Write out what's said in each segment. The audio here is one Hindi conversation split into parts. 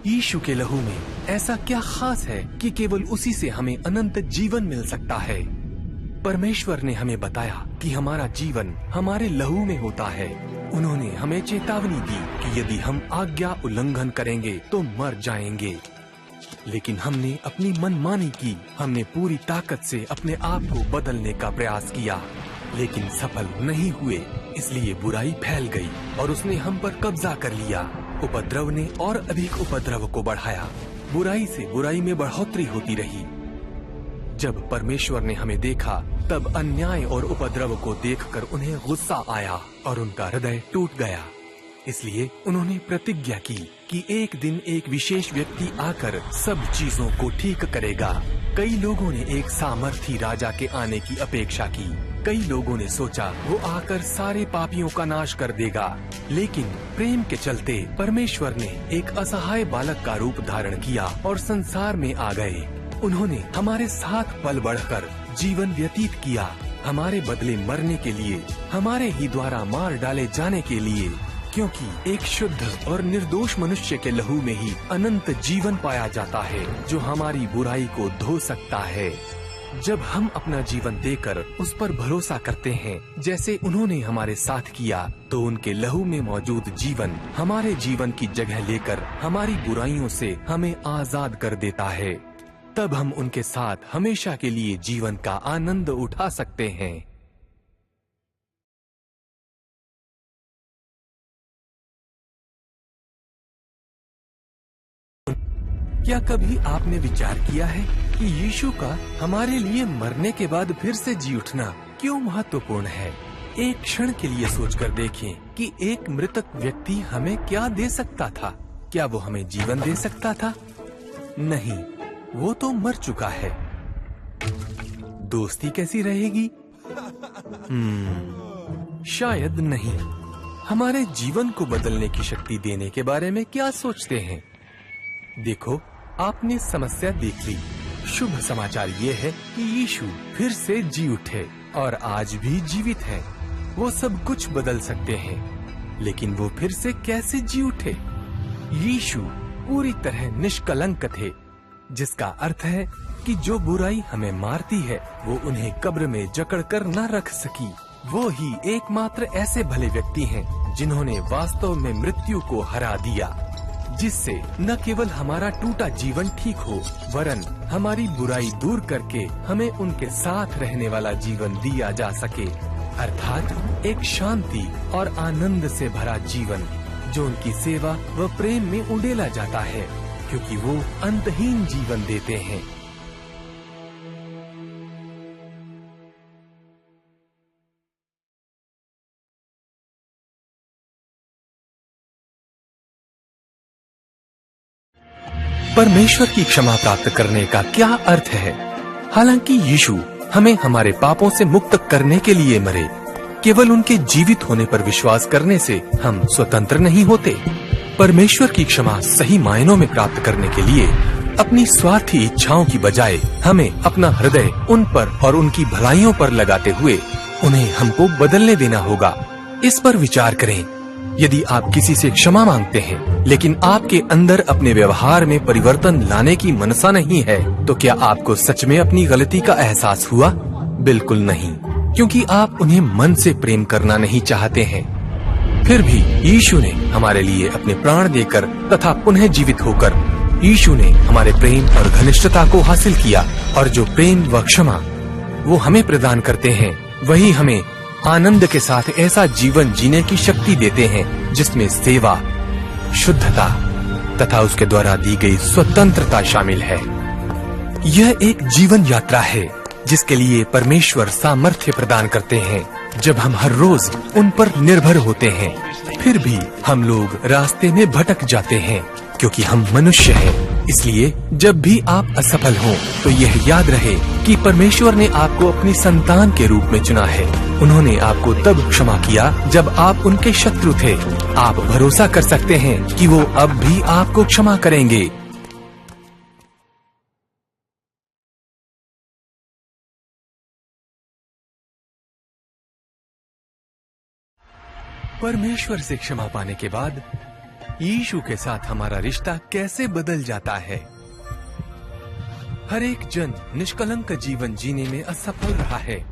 यीशु के लहू में ऐसा क्या खास है कि केवल उसी से हमें अनंत जीवन मिल सकता है। परमेश्वर ने हमें बताया कि हमारा जीवन हमारे लहू में होता है। उन्होंने हमें चेतावनी दी कि यदि हम आज्ञा उल्लंघन करेंगे तो मर जाएंगे। लेकिन हमने अपनी मनमानी की। हमने पूरी ताकत से अपने आप को बदलने का प्रयास किया, लेकिन सफल नहीं हुए। इसलिए बुराई फैल गई और उसने हम पर कब्जा कर लिया। उपद्रव ने और अधिक उपद्रव को बढ़ाया। बुराई से बुराई में बढ़ोतरी होती रही। जब परमेश्वर ने हमें देखा, तब अन्याय और उपद्रव को देखकर उन्हें गुस्सा आया और उनका हृदय टूट गया। इसलिए उन्होंने प्रतिज्ञा की कि एक दिन एक विशेष व्यक्ति आकर सब चीजों को ठीक करेगा। कई लोगों ने एक सामर्थी राजा के आने की अपेक्षा की। कई लोगों ने सोचा वो आकर सारे पापियों का नाश कर देगा, लेकिन प्रेम के चलते परमेश्वर ने एक असहाय बालक का रूप धारण किया और संसार में आ गए। उन्होंने हमारे साथ पल बढ़कर जीवन व्यतीत किया, हमारे बदले मरने के लिए, हमारे ही द्वारा मार डाले जाने के लिए, क्योंकि एक शुद्ध और निर्दोष मनुष्य के लहू में ही अनंत जीवन पाया जाता है, जो हमारी बुराई को धो सकता है। जब हम अपना जीवन देकर उस पर भरोसा करते हैं, जैसे उन्होंने हमारे साथ किया, तो उनके लहू में मौजूद जीवन हमारे जीवन की जगह लेकर हमारी बुराइयों से हमें आजाद कर देता है। तब हम उनके साथ हमेशा के लिए जीवन का आनंद उठा सकते हैं। क्या कभी आपने विचार किया है कि यीशु का हमारे लिए मरने के बाद फिर से जी उठना क्यों महत्वपूर्ण है? एक क्षण के लिए सोचकर देखें कि एक मृतक व्यक्ति हमें क्या दे सकता था। क्या वो हमें जीवन दे सकता था? नहीं, वो तो मर चुका है। दोस्ती कैसी रहेगी? शायद नहीं। हमारे जीवन को बदलने की शक्ति देने के बारे में क्या सोचते हैं? देखो, आपने समस्या देख ली। शुभ समाचार ये है कि यीशु फिर से जी उठे और आज भी जीवित है। वो सब कुछ बदल सकते हैं, लेकिन वो फिर से कैसे जी उठे? यीशु पूरी तरह निष्कलंक थे, जिसका अर्थ है कि जो बुराई हमें मारती है, वो उन्हें कब्र में जकड़कर न रख सकी। वो ही एकमात्र ऐसे भले व्यक्ति हैं जिन्होंने वास्तव में मृत्यु को हरा दिया, जिससे न केवल हमारा टूटा जीवन ठीक हो, वरन हमारी बुराई दूर करके हमें उनके साथ रहने वाला जीवन दिया जा सके, अर्थात एक शांति और आनंद से भरा जीवन, जो उनकी सेवा व प्रेम में उड़ेला जाता है, क्योंकि वो अंतहीन जीवन देते हैं। परमेश्वर की क्षमा प्राप्त करने का क्या अर्थ है? हालांकि यीशु हमें हमारे पापों से मुक्त करने के लिए मरे, केवल उनके जीवित होने पर विश्वास करने से हम स्वतंत्र नहीं होते। परमेश्वर की क्षमा सही मायनों में प्राप्त करने के लिए अपनी स्वार्थी इच्छाओं की बजाय हमें अपना हृदय उन पर और उनकी भलाइयों पर लगाते हुए उन्हें हमको बदलने देना होगा। इस पर विचार करें। यदि आप किसी से क्षमा मांगते हैं, लेकिन आपके अंदर अपने व्यवहार में परिवर्तन लाने की मनसा नहीं है, तो क्या आपको सच में अपनी गलती का एहसास हुआ? बिल्कुल नहीं, क्योंकि आप उन्हें मन से प्रेम करना नहीं चाहते हैं। फिर भी यीशु ने हमारे लिए अपने प्राण देकर तथा पुनः जीवित होकर यीशु ने हमारे प्रेम और घनिष्ठता को हासिल किया, और जो प्रेम व क्षमा वो हमें प्रदान करते हैं, वही हमें आनंद के साथ ऐसा जीवन जीने की शक्ति देते हैं जिसमें सेवा, शुद्धता तथा उसके द्वारा दी गई स्वतंत्रता शामिल है। यह एक जीवन यात्रा है जिसके लिए परमेश्वर सामर्थ्य प्रदान करते हैं। जब हम हर रोज उन पर निर्भर होते हैं, फिर भी हम लोग रास्ते में भटक जाते हैं, क्योंकि हम मनुष्य हैं। इसलिए जब भी आप असफल हों, तो यह याद रहे कि परमेश्वर ने आपको अपनी संतान के रूप में चुना है। उन्होंने आपको तब क्षमा किया जब आप उनके शत्रु थे। आप भरोसा कर सकते हैं कि वो अब भी आपको क्षमा करेंगे। परमेश्वर से क्षमा पाने के बाद यीशु के साथ हमारा रिश्ता कैसे बदल जाता है। हर एक जन निष्कलंक जीवन जीने में असफल रहा है।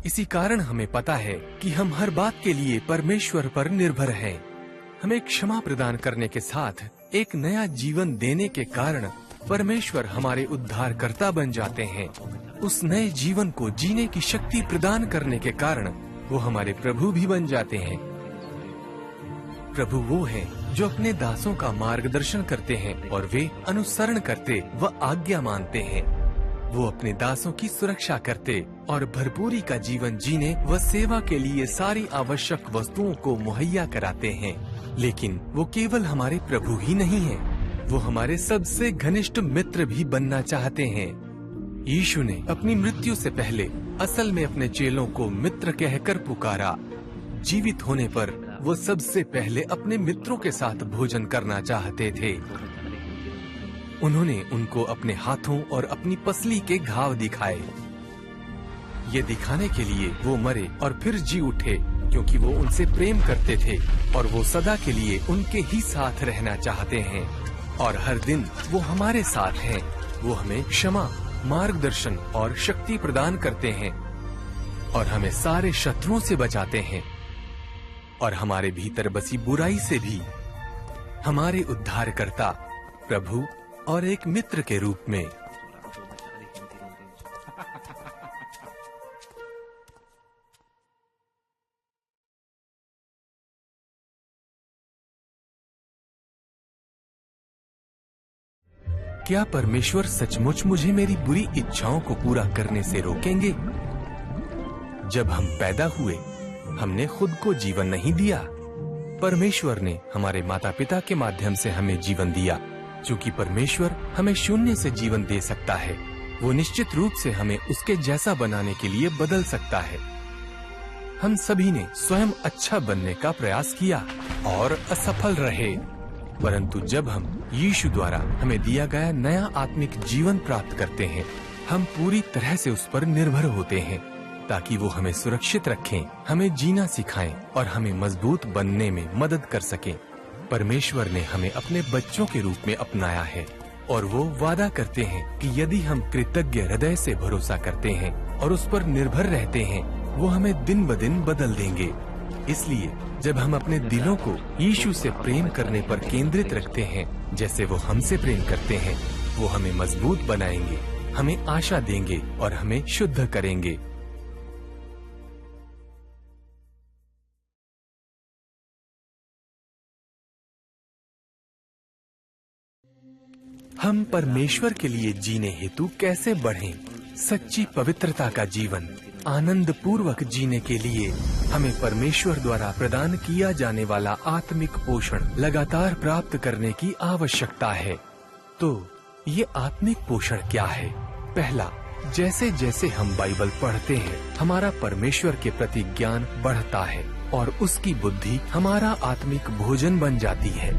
इसी कारण हमें पता है कि हम हर बात के लिए परमेश्वर पर निर्भर हैं। हमें क्षमा प्रदान करने के साथ एक नया जीवन देने के कारण परमेश्वर हमारे उद्धारकर्ता बन जाते हैं। उस नए जीवन को जीने की शक्ति प्रदान करने के कारण वो हमारे प्रभु भी बन जाते हैं। प्रभु वो हैं जो अपने दासों का मार्गदर्शन करते हैं और वे अनुसरण करते व आज्ञा मानते हैं। वो अपने दासों की सुरक्षा करते और भरपूरी का जीवन जीने व सेवा के लिए सारी आवश्यक वस्तुओं को मुहैया कराते हैं। लेकिन वो केवल हमारे प्रभु ही नहीं हैं, वो हमारे सबसे घनिष्ठ मित्र भी बनना चाहते हैं। यीशु ने अपनी मृत्यु से पहले असल में अपने चेलों को मित्र कहकर पुकारा। जीवित होने पर वो सबसे पहले अपने मित्रों के साथ भोजन करना चाहते थे। उन्होंने उनको अपने हाथों और अपनी पसली के घाव दिखाए। ये दिखाने के लिए वो मरे और फिर जी उठे, क्योंकि वो उनसे प्रेम करते थे और वो सदा के लिए उनके ही साथ रहना चाहते हैं। और हर दिन वो हमारे साथ हैं। वो हमें क्षमा, मार्गदर्शन और शक्ति प्रदान करते हैं और हमें सारे शत्रुओं से बचाते हैं और हमारे भीतर बसी बुराई से भी। हमारे उद्धारकर्ता, प्रभु और एक मित्र के रूप में। क्या परमेश्वर सचमुच मुझे मेरी बुरी इच्छाओं को पूरा करने से रोकेंगे? जब हम पैदा हुए, हमने खुद को जीवन नहीं दिया। परमेश्वर ने हमारे माता पिता के माध्यम से हमें जीवन दिया। क्योंकि परमेश्वर हमें शून्य से जीवन दे सकता है, वो निश्चित रूप से हमें उसके जैसा बनाने के लिए बदल सकता है। हम सभी ने स्वयं अच्छा बनने का प्रयास किया और असफल रहे, परंतु जब हम यीशु द्वारा हमें दिया गया नया आत्मिक जीवन प्राप्त करते हैं, हम पूरी तरह से उस पर निर्भर होते हैं ताकि वो हमें सुरक्षित रखें, हमें जीना सिखाएं और हमें मजबूत बनने में मदद कर सकें। परमेश्वर ने हमें अपने बच्चों के रूप में अपनाया है और वो वादा करते हैं कि यदि हम कृतज्ञ हृदय से भरोसा करते हैं और उस पर निर्भर रहते हैं, वो हमें दिन ब दिन बदल देंगे। इसलिए जब हम अपने दिलों को यीशु से प्रेम करने पर केंद्रित रखते हैं, जैसे वो हमसे प्रेम करते हैं, वो हमें मजबूत बनाएंगे, हमें आशा देंगे और हमें शुद्ध करेंगे। हम परमेश्वर के लिए जीने हेतु कैसे बढ़ें? सच्ची पवित्रता का जीवन आनंद पूर्वक जीने के लिए हमें परमेश्वर द्वारा प्रदान किया जाने वाला आत्मिक पोषण लगातार प्राप्त करने की आवश्यकता है। तो ये आत्मिक पोषण क्या है? पहला, जैसे जैसे हम बाइबल पढ़ते हैं, हमारा परमेश्वर के प्रति ज्ञान बढ़ता है और उसकी बुद्धि हमारा आत्मिक भोजन बन जाती है।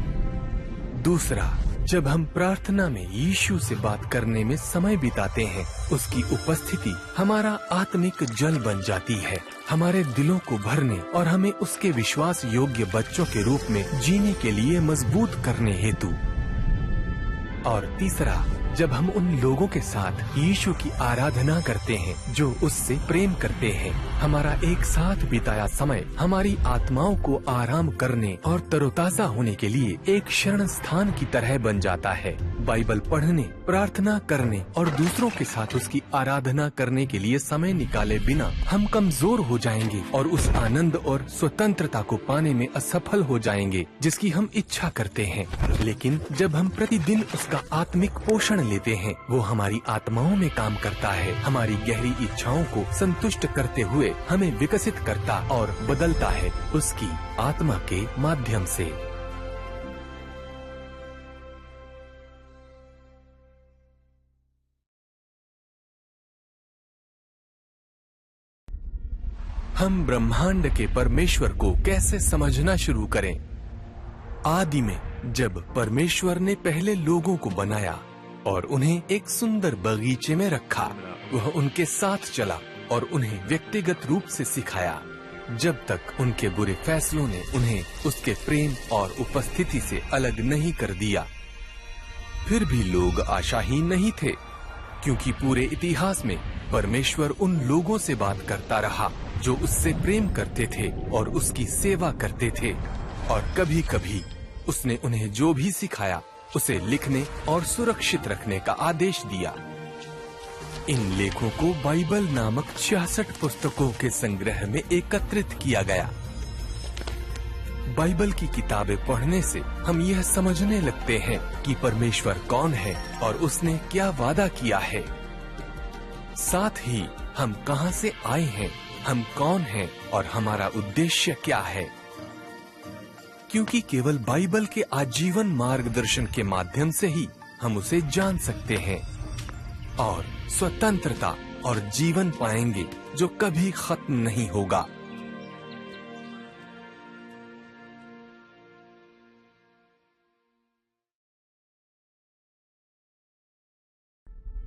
दूसरा, जब हम प्रार्थना में यीशु से बात करने में समय बिताते हैं, उसकी उपस्थिति हमारा आत्मिक जल बन जाती है, हमारे दिलों को भरने और हमें उसके विश्वास योग्य बच्चों के रूप में जीने के लिए मजबूत करने हेतु। और तीसरा, जब हम उन लोगों के साथ यीशु की आराधना करते हैं जो उससे प्रेम करते हैं, हमारा एक साथ बिताया समय हमारी आत्माओं को आराम करने और तरोताजा होने के लिए एक शरण स्थान की तरह बन जाता है। बाइबल पढ़ने, प्रार्थना करने और दूसरों के साथ उसकी आराधना करने के लिए समय निकाले बिना हम कमजोर हो जाएंगे और उस आनंद और स्वतंत्रता को पाने में असफल हो जाएंगे जिसकी हम इच्छा करते हैं। लेकिन जब हम प्रतिदिन उसका आत्मिक पोषण लेते हैं, वो हमारी आत्माओं में काम करता है, हमारी गहरी इच्छाओं को संतुष्ट करते हुए हमें विकसित करता और बदलता है उसकी आत्मा के माध्यम से। हम ब्रह्मांड के परमेश्वर को कैसे समझना शुरू करें? आदि में जब परमेश्वर ने पहले लोगों को बनाया और उन्हें एक सुंदर बगीचे में रखा, वह उनके साथ चला और उन्हें व्यक्तिगत रूप से सिखाया। जब तक उनके बुरे फैसलों ने उन्हें उसके प्रेम और उपस्थिति से अलग नहीं कर दिया। फिर भी लोग आशाहीन नहीं थे, क्योंकि पूरे इतिहास में परमेश्वर उन लोगों से बात करता रहा जो उससे प्रेम करते थे और उसकी सेवा करते थे, और कभी कभी उसने उन्हें जो भी सिखाया उसे लिखने और सुरक्षित रखने का आदेश दिया। इन लेखों को बाइबल नामक 66 पुस्तकों के संग्रह में एकत्रित किया गया। बाइबल की किताबें पढ़ने से हम यह समझने लगते हैं कि परमेश्वर कौन है और उसने क्या वादा किया है। साथ ही हम कहां से आए हैं, हम कौन हैं और हमारा उद्देश्य क्या है। क्योंकि केवल बाइबल के आजीवन मार्गदर्शन के माध्यम से ही हम उसे जान सकते हैं और स्वतंत्रता और जीवन पाएंगे जो कभी खत्म नहीं होगा।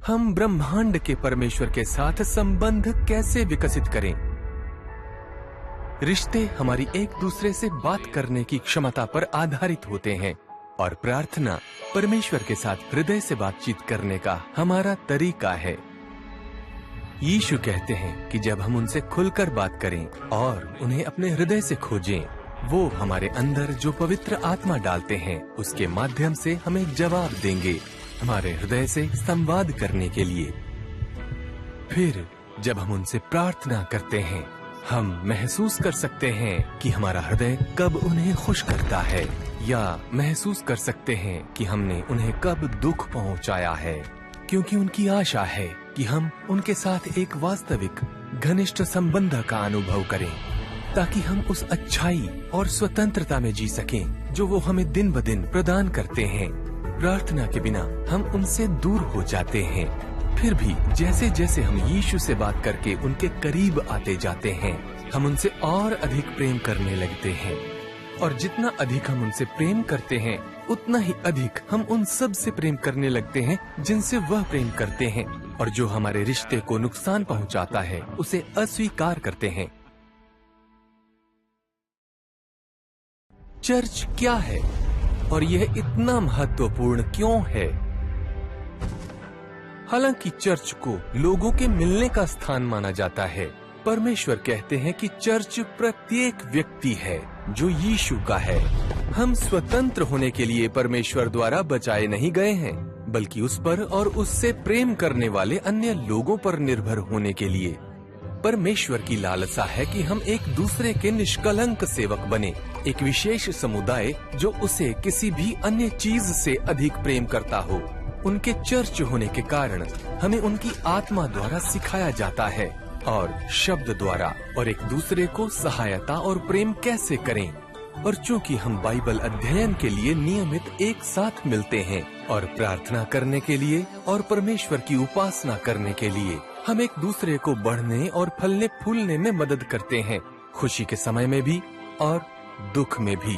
हम ब्रह्मांड के परमेश्वर के साथ संबंध कैसे विकसित करें? रिश्ते हमारी एक दूसरे से बात करने की क्षमता पर आधारित होते हैं और प्रार्थना परमेश्वर के साथ हृदय से बातचीत करने का हमारा तरीका है। यीशु कहते हैं कि जब हम उनसे खुलकर बात करें और उन्हें अपने हृदय से खोजें, वो हमारे अंदर जो पवित्र आत्मा डालते हैं उसके माध्यम से हमें जवाब देंगे, हमारे हृदय से संवाद करने के लिए। फिर जब हम उनसे प्रार्थना करते हैं, हम महसूस कर सकते हैं कि हमारा हृदय कब उन्हें खुश करता है, या महसूस कर सकते हैं कि हमने उन्हें कब दुख पहुंचाया है, क्योंकि उनकी आशा है कि हम उनके साथ एक वास्तविक घनिष्ठ संबंध का अनुभव करें, ताकि हम उस अच्छाई और स्वतंत्रता में जी सकें जो वो हमें दिन ब दिन प्रदान करते हैं। प्रार्थना के बिना हम उनसे दूर हो जाते हैं। फिर भी जैसे जैसे हम यीशु से बात करके उनके करीब आते जाते हैं, हम उनसे और अधिक प्रेम करने लगते हैं, और जितना अधिक हम उनसे प्रेम करते हैं उतना ही अधिक हम उन सब से प्रेम करने लगते हैं जिनसे वह प्रेम करते हैं, और जो हमारे रिश्ते को नुकसान पहुंचाता है उसे अस्वीकार करते हैं। चर्च क्या है और यह इतना महत्वपूर्ण क्यों है? हालांकि चर्च को लोगों के मिलने का स्थान माना जाता है, परमेश्वर कहते हैं कि चर्च प्रत्येक व्यक्ति है जो यीशु का है। हम स्वतंत्र होने के लिए परमेश्वर द्वारा बचाए नहीं गए हैं, बल्कि उस पर और उससे प्रेम करने वाले अन्य लोगों पर निर्भर होने के लिए। परमेश्वर की लालसा है कि हम एक दूसरे के निष्कलंक सेवक बने, एक विशेष समुदाय जो उसे किसी भी अन्य चीज से अधिक प्रेम करता हो। उनके चर्च होने के कारण हमें उनकी आत्मा द्वारा सिखाया जाता है और शब्द द्वारा, और एक दूसरे को सहायता और प्रेम कैसे करें। और चूंकि हम बाइबल अध्ययन के लिए नियमित एक साथ मिलते हैं और प्रार्थना करने के लिए और परमेश्वर की उपासना करने के लिए, हम एक दूसरे को बढ़ने और फलने फूलने में मदद करते हैं, खुशी के समय में भी और दुख में भी।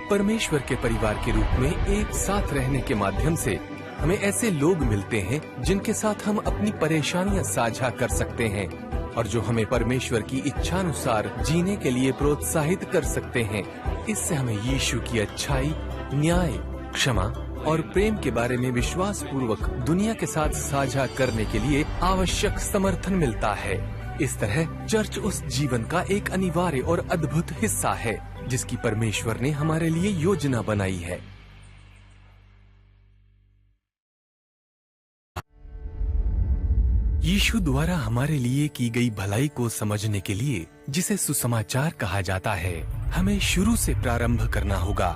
परमेश्वर के परिवार के रूप में एक साथ रहने के माध्यम से हमें ऐसे लोग मिलते हैं जिनके साथ हम अपनी परेशानियां साझा कर सकते हैं और जो हमें परमेश्वर की इच्छानुसार जीने के लिए प्रोत्साहित कर सकते हैं। इससे हमें यीशु की अच्छाई, न्याय, क्षमा और प्रेम के बारे में विश्वास पूर्वक दुनिया के साथ साझा करने के लिए आवश्यक समर्थन मिलता है। इस तरह चर्च उस जीवन का एक अनिवार्य और अद्भुत हिस्सा है जिसकी परमेश्वर ने हमारे लिए योजना बनाई है। यीशु द्वारा हमारे लिए की गई भलाई को समझने के लिए, जिसे सुसमाचार कहा जाता है, हमें शुरू से प्रारंभ करना होगा।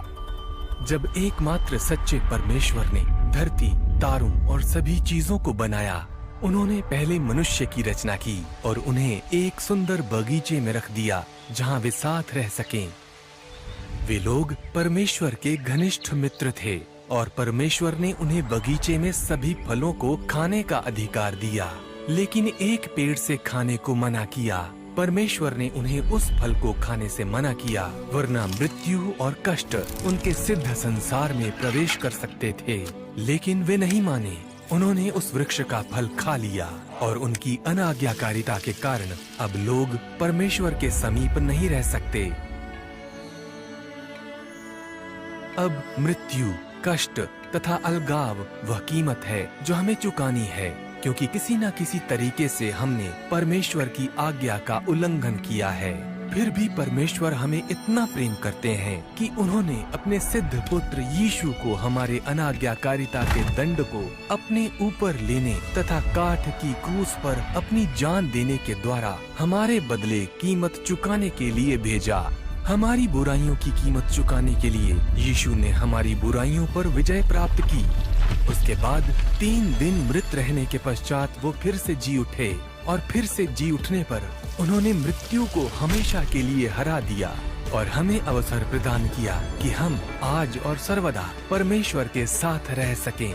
जब एकमात्र सच्चे परमेश्वर ने धरती, तारों और सभी चीजों को बनाया, उन्होंने पहले मनुष्य की रचना की और उन्हें एक सुंदर बगीचे में रख दिया जहां वे साथ रह सकें। वे लोग परमेश्वर के घनिष्ठ मित्र थे और परमेश्वर ने उन्हें बगीचे में सभी फलों को खाने का अधिकार दिया, लेकिन एक पेड़ से खाने को मना किया। परमेश्वर ने उन्हें उस फल को खाने से मना किया, वरना मृत्यु और कष्ट उनके सिद्ध संसार में प्रवेश कर सकते थे, लेकिन वे नहीं माने। उन्होंने उस वृक्ष का फल खा लिया और उनकी अनाज्ञाकारिता के कारण अब लोग परमेश्वर के समीप नहीं रह सकते। अब मृत्यु, कष्ट तथा अलगाव वह कीमत है जो हमें चुकानी है, क्योंकि किसी न किसी तरीके से हमने परमेश्वर की आज्ञा का उल्लंघन किया है। फिर भी परमेश्वर हमें इतना प्रेम करते हैं कि उन्होंने अपने सिद्ध पुत्र यीशु को हमारे अनाज्ञाकारिता के दंड को अपने ऊपर लेने तथा काठ की क्रूस पर अपनी जान देने के द्वारा हमारे बदले कीमत चुकाने के लिए भेजा। हमारी बुराइयों की कीमत चुकाने के लिए यीशु ने हमारी बुराइयों पर विजय प्राप्त की। उसके बाद 3 दिन मृत रहने के पश्चात वो फिर से जी उठे और फिर से जी उठने पर उन्होंने मृत्यु को हमेशा के लिए हरा दिया और हमें अवसर प्रदान किया कि हम आज और सर्वदा परमेश्वर के साथ रह सकें।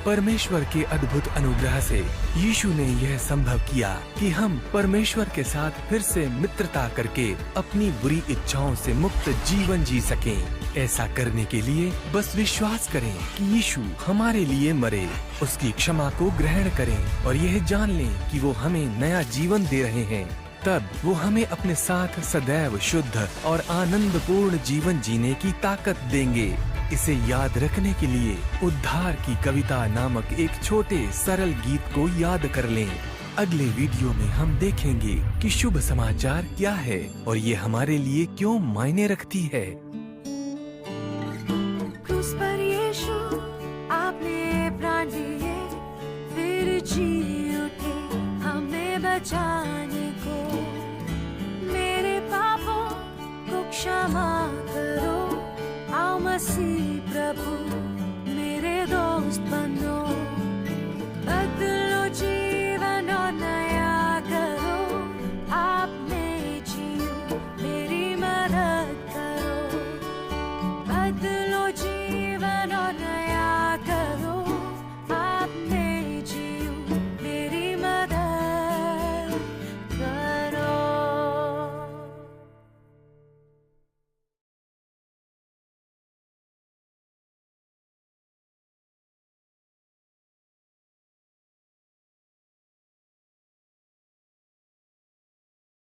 परमेश्वर के अद्भुत अनुग्रह से यीशु ने यह संभव किया कि हम परमेश्वर के साथ फिर से मित्रता करके अपनी बुरी इच्छाओं से मुक्त जीवन जी सकें। ऐसा करने के लिए बस विश्वास करें कि यीशु हमारे लिए मरे, उसकी क्षमा को ग्रहण करें और यह जान लें कि वो हमें नया जीवन दे रहे हैं। तब वो हमें अपने साथ सदैव शुद्ध और आनंदपूर्ण जीवन जीने की ताकत देंगे। इसे याद रखने के लिए उद्धार की कविता नामक एक छोटे सरल गीत को याद कर लें। अगले वीडियो में हम देखेंगे कि शुभ समाचार क्या है और ये हमारे लिए क्यों मायने रखती है। क्रूस पर यीशु आपने प्राण दिए, फिर जी उठे हमें बचाने को। मेरे पापों को क्षमा करो, आओ मसीह प्रभु मेरे दोस्त बनो।